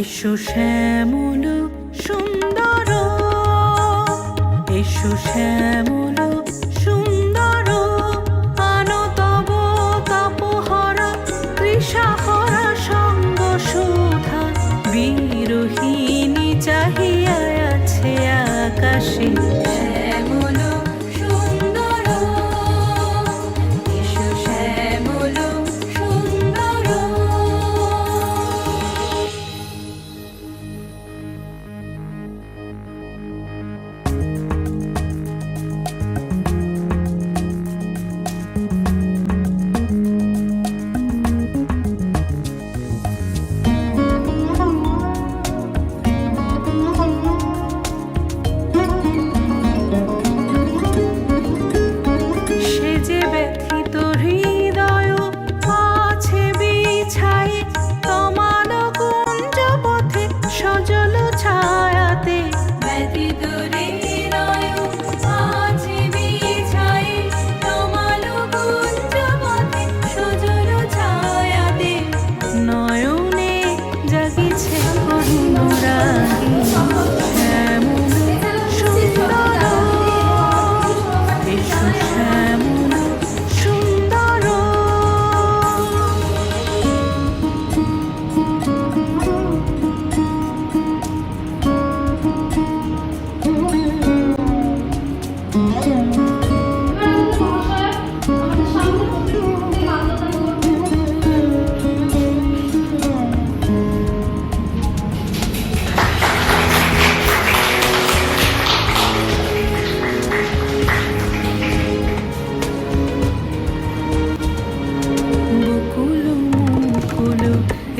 এসো শ্যামল সুন্দর, এসো শ্যামল সুন্দর, আনো তব তাপহরা তৃষাহরা সঙ্গ সুধা। বিরোহিণী চাহিয়া আছে আকাশে, শ্যামল সুন্দর, এসো শ্যামল সুন্দর।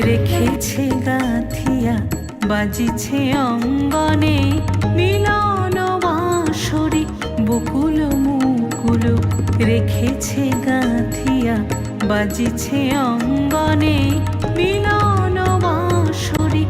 রেখেছে গাঁথিয়া বাজিছে অঙ্গনে মিলন বাঁশরি। বকুল মুকুল রেখেছে গাঁথিয়া বাজিছে অঙ্গনে মিলন বাঁশরি।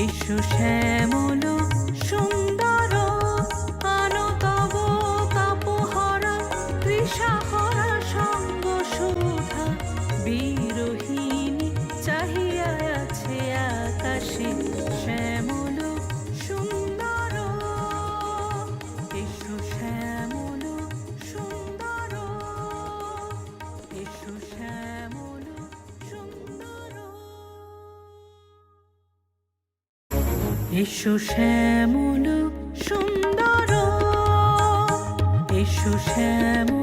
এসো শ্যামল সুন্দর, আনো তব তাপহরা তৃষাহরা সঙ্গ সুধা। বিরোহিণী চাহিয়া আছে আকাশে, শ্যামল সুন্দর, এসো শ্যামল সুন্দর, এসো শ্যামল সুন্দর। এসো শ্যামল সুন্দর, এসো শ্যামল